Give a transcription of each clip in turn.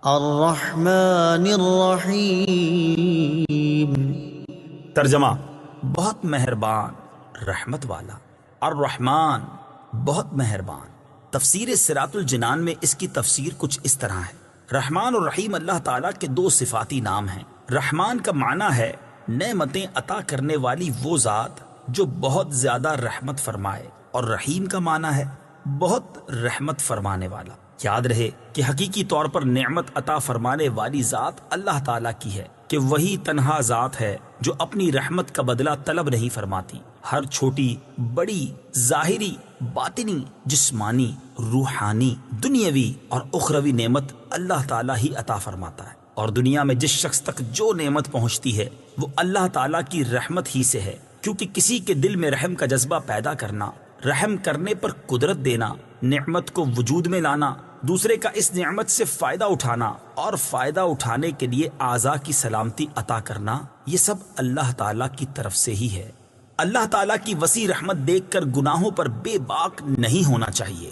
الرحمن الرحیم۔ ترجمہ: بہت مہربان، رحمت والا۔ الرحمن، بہت مہربان۔ تفسیر صراط الجنان میں اس کی تفسیر کچھ اس طرح ہے: رحمان اور رحیم اللہ تعالیٰ کے دو صفاتی نام ہیں۔ رحمان کا معنی ہے نعمتیں عطا کرنے والی وہ ذات جو بہت زیادہ رحمت فرمائے، اور رحیم کا معنی ہے بہت رحمت فرمانے والا۔ یاد رہے کہ حقیقی طور پر نعمت عطا فرمانے والی ذات اللہ تعالیٰ کی ہے، کہ وہی تنہا ذات ہے جو اپنی رحمت کا بدلہ طلب نہیں فرماتی۔ ہر چھوٹی بڑی، ظاہری، باطنی، جسمانی، روحانی، دنیاوی اور اخروی نعمت اللہ تعالیٰ ہی عطا فرماتا ہے، اور دنیا میں جس شخص تک جو نعمت پہنچتی ہے وہ اللہ تعالیٰ کی رحمت ہی سے ہے، کیونکہ کسی کے دل میں رحم کا جذبہ پیدا کرنا، رحم کرنے پر قدرت دینا، نعمت کو وجود میں لانا، دوسرے کا اس نعمت سے فائدہ اٹھانا اور فائدہ اٹھانے کے لیے اعضاء کی سلامتی عطا کرنا، یہ سب اللہ تعالیٰ کی طرف سے ہی ہے۔ اللہ تعالیٰ کی وسیع رحمت دیکھ کر گناہوں پر بے باک نہیں ہونا چاہیے۔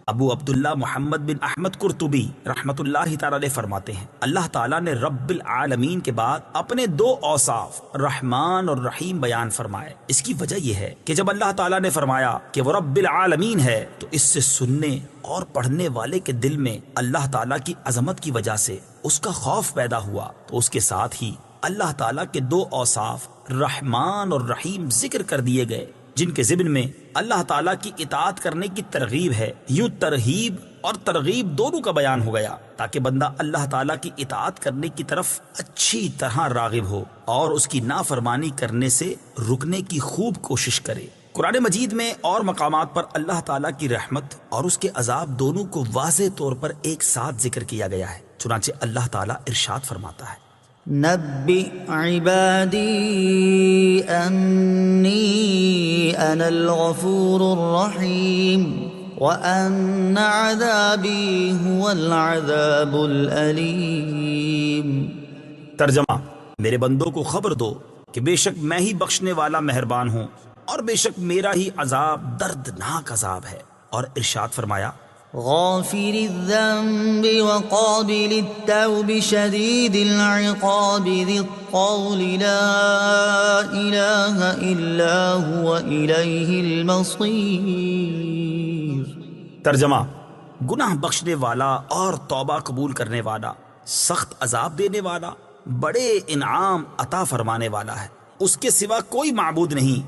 ابو عبداللہ محمد بن احمد قرطبی رحمت اللہ تعالیٰ علیہ فرماتے ہیں، اللہ تعالیٰ نے رب العالمین کے بعد اپنے دو اوصاف رحمان اور رحیم بیان فرمائے۔ اس کی وجہ یہ ہے کہ جب اللہ تعالیٰ نے فرمایا کہ وہ رب العالمین ہے، تو اس سے سننے اور پڑھنے والے کے دل میں اللہ تعالیٰ کی عظمت کی وجہ سے اس کا خوف پیدا ہوا، تو اس کے ساتھ ہی اللہ تعالیٰ کے دو اوصاف رحمان اور رحیم ذکر کر دیے گئے، جن کے ضمن میں اللہ تعالیٰ کی اطاعت کرنے کی ترغیب ہے۔ یوں ترغیب اور ترغیب دونوں کا بیان ہو گیا تاکہ بندہ اللہ تعالیٰ کی اطاعت کرنے کی طرف اچھی طرح راغب ہو اور اس کی نافرمانی کرنے سے رکنے کی خوب کوشش کرے۔ قرآن مجید میں اور مقامات پر اللہ تعالیٰ کی رحمت اور اس کے عذاب دونوں کو واضح طور پر ایک ساتھ ذکر کیا گیا ہے۔ چنانچہ اللہ تعالیٰ ارشاد فرماتا ہے: نبئ عبادی انی انا الغفور الرحیم وان عذابی هو العذاب الالیم۔ ترجمہ: میرے بندوں کو خبر دو کہ بے شک میں ہی بخشنے والا مہربان ہوں، اور بے شک میرا ہی عذاب دردناک عذاب ہے۔ اور ارشاد فرمایا: غافر الذنب وقابل التوب شدید العقاب ذی الطول لا الہ الا هو الیہ المصیر۔ ترجمہ: گناہ بخشنے والا اور توبہ قبول کرنے والا، سخت عذاب دینے والا، بڑے انعام عطا فرمانے والا ہے، اس کے سوا کوئی معبود نہیں،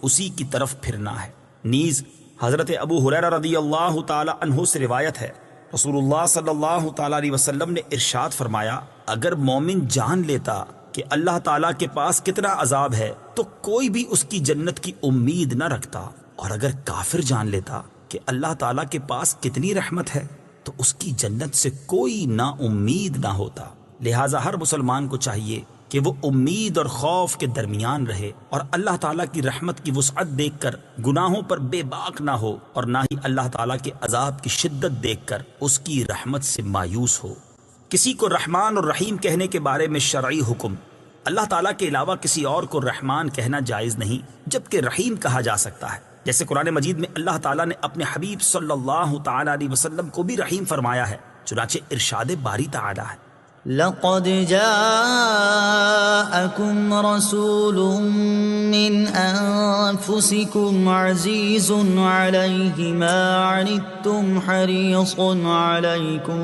اسی کی طرف پھرنا ہے۔ نیز حضرت ابو ہریرہ رضی اللہ تعالی عنہ سے روایت ہے، رسول اللہ صلی اللہ تعالی علیہ وسلم نے ارشاد فرمایا، اگر مومن جان لیتا کہ اللہ تعالیٰ کے پاس کتنا عذاب ہے تو کوئی بھی اس کی جنت کی امید نہ رکھتا، اور اگر کافر جان لیتا کہ اللہ تعالیٰ کے پاس کتنی رحمت ہے تو اس کی جنت سے کوئی نا امید نہ ہوتا۔ لہٰذا ہر مسلمان کو چاہیے کہ وہ امید اور خوف کے درمیان رہے، اور اللہ تعالیٰ کی رحمت کی وسعت دیکھ کر گناہوں پر بے باک نہ ہو، اور نہ ہی اللہ تعالیٰ کے عذاب کی شدت دیکھ کر اس کی رحمت سے مایوس ہو۔ کسی کو رحمان اور رحیم کہنے کے بارے میں شرعی حکم: اللہ تعالیٰ کے علاوہ کسی اور کو رحمان کہنا جائز نہیں، جبکہ رحیم کہا جا سکتا ہے، جیسے قرآن مجید میں اللہ تعالیٰ نے اپنے حبیب صلی اللہ تعالیٰ علیہ وسلم کو بھی رحیم فرمایا ہے۔ چنانچہ ارشاد باری تعالیٰ ہے: لقد جاءكم رسول من أنفسكم عزيز عليه ما عنتم حريص عليكم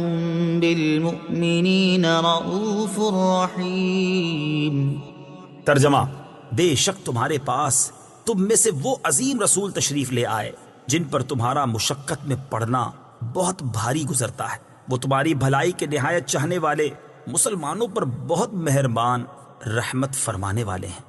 بالمؤمنين رؤوف رحيم۔ ترجمہ: بے شک تمہارے پاس تم میں سے وہ عظیم رسول تشریف لے آئے جن پر تمہارا مشقت میں پڑنا بہت بھاری گزرتا ہے، وہ تمہاری بھلائی کے نہایت چاہنے والے، مسلمانوں پر بہت مہربان، رحمت فرمانے والے ہیں۔